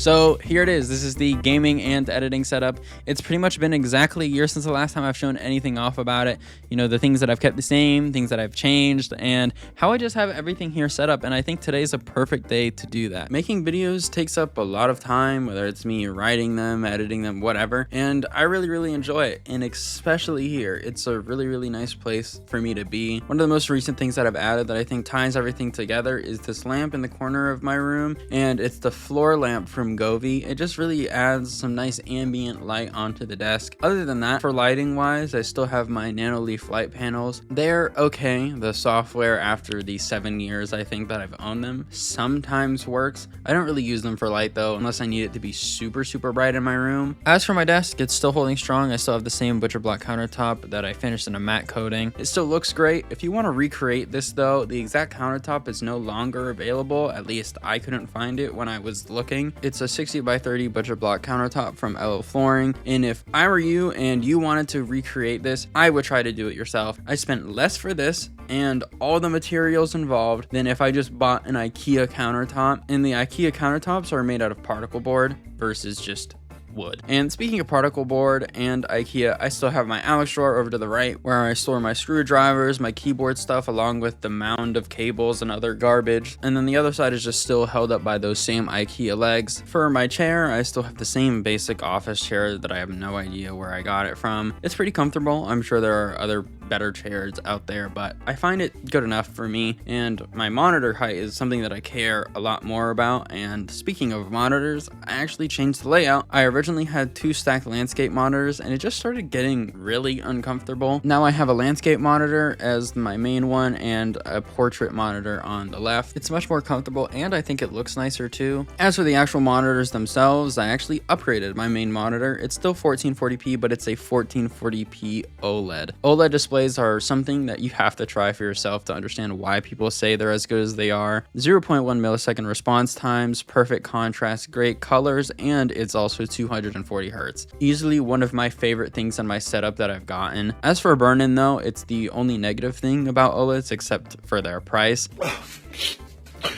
So here it is. This is the gaming and editing setup. It's pretty much been exactly a year since the last time I've shown anything off about it. You know, the things that I've kept the same, things that I've changed, and how I just have everything here set up. And I think today's a perfect day to do that. Making videos takes up a lot of time, whether it's me writing them, editing them, whatever. And I really enjoy it. And especially here, it's a really nice place for me to be. One of the most recent things that I've added that I think ties everything together is this lamp in the corner of my room. And it's the floor lamp from Govee. It just really adds some nice ambient light onto the desk. Other than that, for lighting wise, I still have my Nanoleaf light panels. They're okay. The software, after the 7 years I think that I've owned them, sometimes works. I don't really use them for light though, unless I need it to be super bright in my room. As for my desk, it's still holding strong. I still have the same butcher block countertop that I finished in a matte coating. It still looks great. If you want to recreate this though, the exact countertop is no longer available. At least I couldn't find it when I was looking. It's a 60 by 30 butcher block countertop from LL Flooring, and if I were you and you wanted to recreate this, I would try to do it yourself. I spent less for this and all the materials involved than if I just bought an IKEA countertop, and the IKEA countertops are made out of particle board versus just wood. And speaking of particle board and IKEA, I still have my Alex drawer over to the right where I store my screwdrivers, my keyboard stuff, along with the mound of cables and other garbage. And then the other side is just still held up by those same IKEA legs. For my chair, I still have the same basic office chair that I have no idea where I got it from. It's pretty comfortable. I'm sure there are other better chairs out there, but I find it good enough for me. And my monitor height is something that I care a lot more about. And speaking of monitors, I actually changed the layout. I originally had 2 stacked landscape monitors and it just started getting really uncomfortable. Now I have a landscape monitor as my main one and a portrait monitor on the left. It's much more comfortable and I think it looks nicer too. As for the actual monitors themselves, I actually upgraded my main monitor. It's still 1440p, but it's a 1440p OLED. OLED displays are something that you have to try for yourself to understand why people say they're as good as they are. 0.1 millisecond response times, perfect contrast, great colors, and it's also 240 hertz. Easily one of my favorite things on my setup that I've gotten. As for burn-in though, it's the only negative thing about OLEDs except for their price.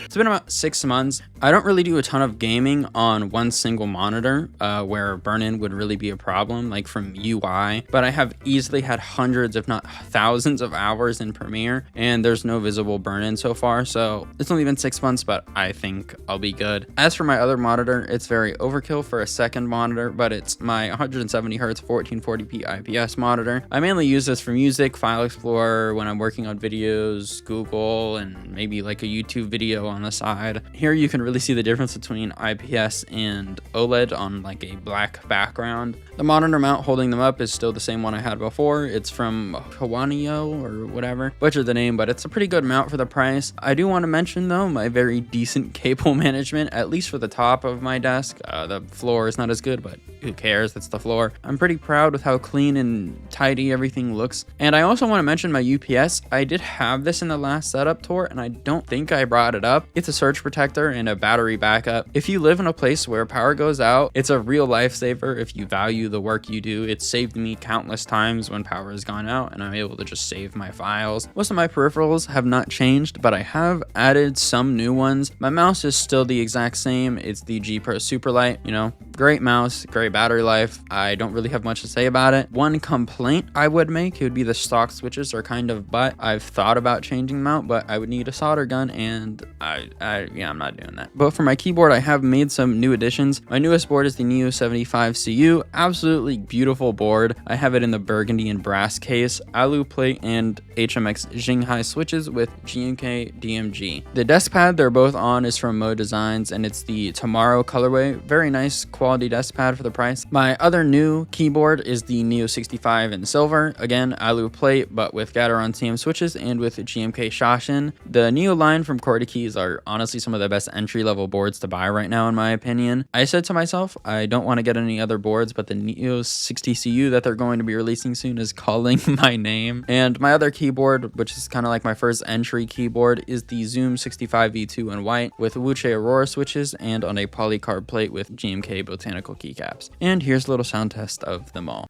It's been about 6 months. I don't really do a ton of gaming on one single monitor where burn-in would really be a problem, like from UI, but I have easily had hundreds if not thousands of hours in Premiere and there's no visible burn-in so far, so it's only been 6 months, but I think I'll be good. As for my other monitor, it's very overkill for a second monitor, but it's my 170 hertz 1440p IPS monitor. I mainly use this for music, File Explorer, when I'm working on videos, Google, and maybe like a YouTube video on the side. Here you can really see the difference between IPS and OLED on like a black background. The monitor mount holding them up is still the same one I had before. It's from Hwanio or whatever. Butchered the name, but it's a pretty good mount for the price. I do want to mention though my very decent cable management, at least for the top of my desk. The floor is not as good, but who cares? That's the floor. I'm pretty proud with how clean and tidy everything looks. And I also want to mention my UPS. I did have this in the last setup tour and I don't think I brought it up. It's a surge protector and a battery backup. If you live in a place where power goes out, it's a real lifesaver if you value the work you do. It's saved me countless times when power has gone out and I'm able to just save my files. Most of my peripherals have not changed, but I have added some new ones. My mouse is still the exact same. It's the G Pro Superlight. You know, great mouse, great battery life. I don't really have much to say about it. One complaint I would make, it would be the stock switches are kind of butt. I've thought about changing them out, but I would need a solder gun and I'm not doing that. But for my keyboard, I have made some new additions. My newest board is the Neo 75CU. Absolutely beautiful board. I have it in the burgundy and brass case, alu plate, and HMX Jinghai switches with GMK DMG. The desk pad they're both on is from Mo Designs, and it's the Tomorrow colorway. Very nice quality desk pad for the price. My other new keyboard is the Neo 65 in silver. Again, alu plate, but with Gateron TM switches and with GMK Shoshin. The Neo line from Corda Keys are honestly some of the best entry-level boards to buy right now in my opinion. I said to myself, I don't want to get any other boards, but the Neo 60CU that they're going to be releasing soon is calling my name. And my other keyboard, which is kind of like my first entry keyboard, is the Zoom 65V2 in white with Wuche Aurora switches and on a polycarb plate with GMK botanical keycaps. And here's a little sound test of them all.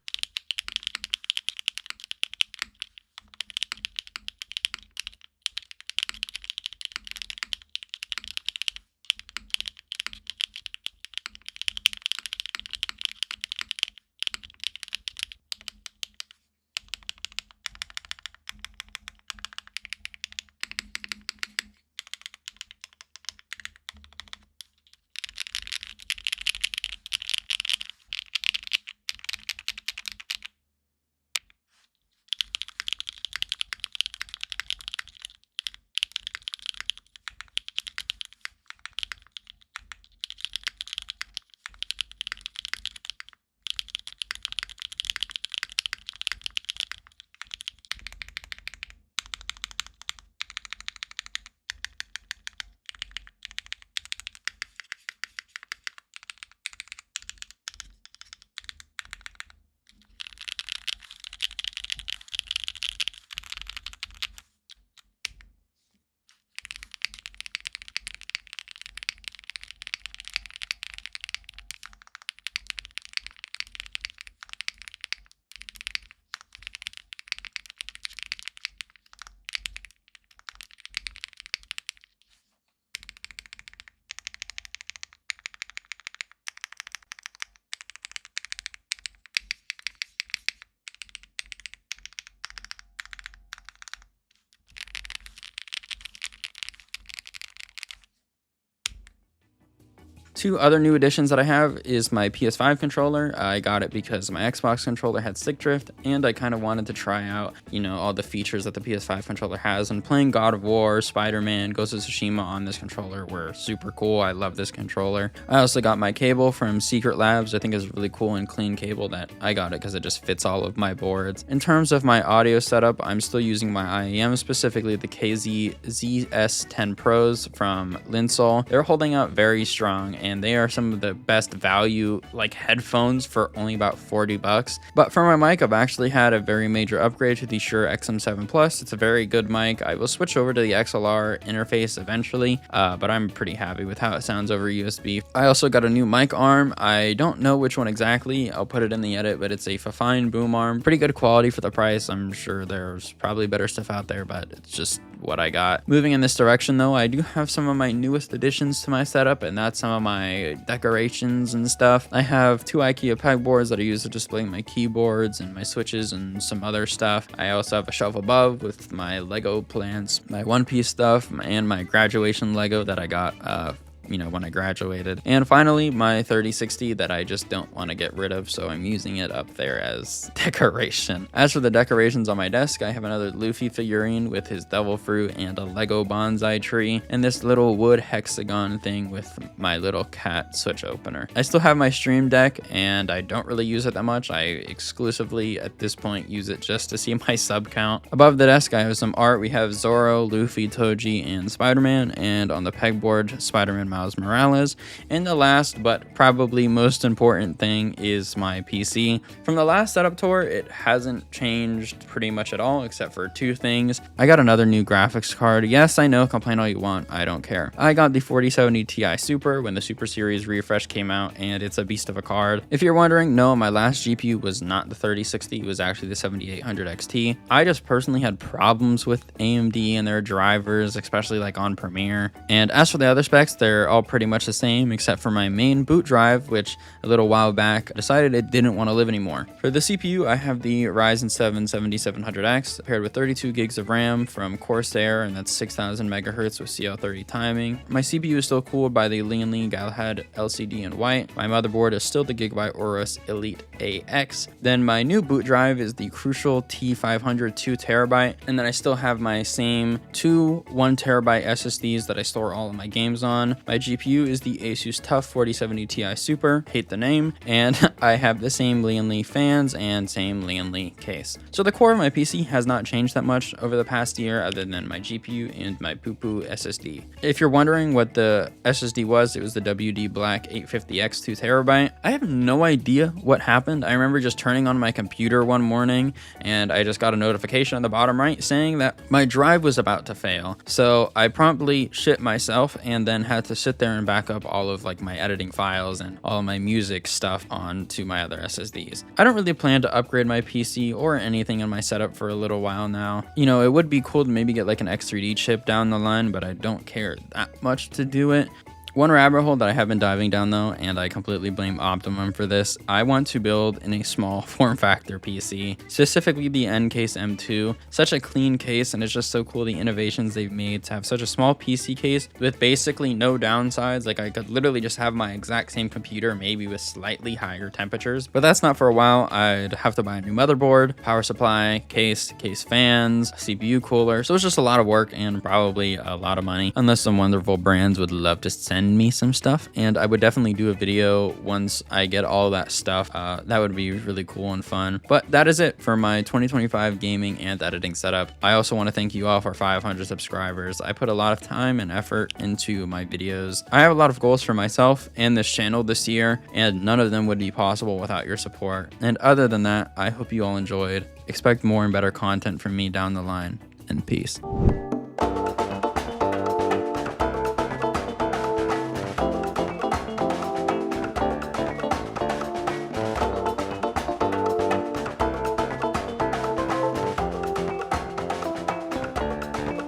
Two other new additions that I have is my PS5 controller. I got it because my Xbox controller had stick drift, and I kind of wanted to try out, you know, all the features that the PS5 controller has. And playing God of War, Spider-Man, Ghost of Tsushima on this controller were super cool. I love this controller. I also got my cable from Secret Labs. I think it's a really cool and clean cable that I got it because it just fits all of my boards. In terms of my audio setup, I'm still using my IEM, specifically the KZ ZS10 Pros from Linsol. They're holding up very strong, and they are some of the best value like headphones for only about 40 bucks. But for my mic, I've actually had a very major upgrade to the Shure XM7 Plus. It's a very good mic. I will switch over to the XLR interface eventually, but I'm pretty happy with how it sounds over USB. I also got a new mic arm. I don't know which one exactly. I'll put it in the edit, but it's a fine boom arm. Pretty good quality for the price. I'm sure there's probably better stuff out there, but it's just what I got. Moving in this direction though, I do have some of my newest additions to my setup, and that's some of my decorations and stuff. I have two IKEA pegboards that I use to display my keyboards and my switches and some other stuff. I also have a shelf above with my Lego plants, my One Piece stuff, and my graduation Lego that I got you know, when I graduated. And finally, my 3060 that I just don't want to get rid of, so I'm using it up there as decoration. As for the decorations on my desk, I have another Luffy figurine with his devil fruit and a Lego bonsai tree, and this little wood hexagon thing with my little cat switch opener. I still have my Stream Deck, and I don't really use it that much. I exclusively, at this point, use it just to see my sub count. Above the desk, I have some art. We have Zoro, Luffy, Toji, and Spider-Man, and on the pegboard, Spider-Man Miles Morales. And the last but probably most important thing is my PC. From the last setup tour, it hasn't changed pretty much at all except for two things. I got another new graphics card. Yes, I know, complain all you want, I don't care. I got the 4070 Ti Super when the Super Series refresh came out, and it's a beast of a card. If you're wondering, no, my last GPU was not the 3060, it was actually the 7800 XT. I just personally had problems with AMD and their drivers, especially like on Premiere. And as for the other specs, they're all pretty much the same except for my main boot drive, which a little while back decided it didn't want to live anymore. For the CPU, I have the Ryzen 7 7700X paired with 32 gigs of RAM from Corsair, and that's 6000 megahertz with CL30 timing. My CPU is still cooled by the Lianli Galahad LCD in white. My motherboard is still the Gigabyte Aorus Elite AX. Then my new boot drive is the Crucial T500 2TB, and then I still have my same two 1TB SSDs that I store all of my games on. My GPU is the Asus TUF 4070 Ti Super, hate the name, and I have the same Lianli fans and same Lianli case. So the core of my PC has not changed that much over the past year other than my GPU and my poo-poo SSD. If you're wondering what the SSD was, it was the WD Black 850X 2TB. I have no idea what happened. I remember just turning on my computer one morning and I just got a notification on the bottom right saying that my drive was about to fail. So I promptly shit myself and then had to sit there and back up all of like my editing files and all of my music stuff onto my other SSDs. I don't really plan to upgrade my PC or anything in my setup for a little while now. You know, it would be cool to maybe get like an X3D chip down the line, but I don't care that much to do it. One rabbit hole that I have been diving down though, and I completely blame Optimum for this, I want to build in a small form factor PC, specifically the Ncase M2. Such a clean case, and it's just so cool the innovations they've made to have such a small PC case with basically no downsides. Like I could literally just have my exact same computer, maybe with slightly higher temperatures, but that's not for a while. I'd have to buy a new motherboard, power supply, case fans, CPU cooler, so it's just a lot of work and probably a lot of money, unless some wonderful brands would love to send me some stuff, and I would definitely do a video once I get all that stuff. That would be really cool and fun. But that is it for my 2025 gaming and editing setup. I also want to thank you all for 500 subscribers. I put a lot of time and effort into my videos. I have a lot of goals for myself and this channel this year, and none of them would be possible without your support. And other than that, I hope you all enjoyed. Expect more and better content from me down the line, and peace.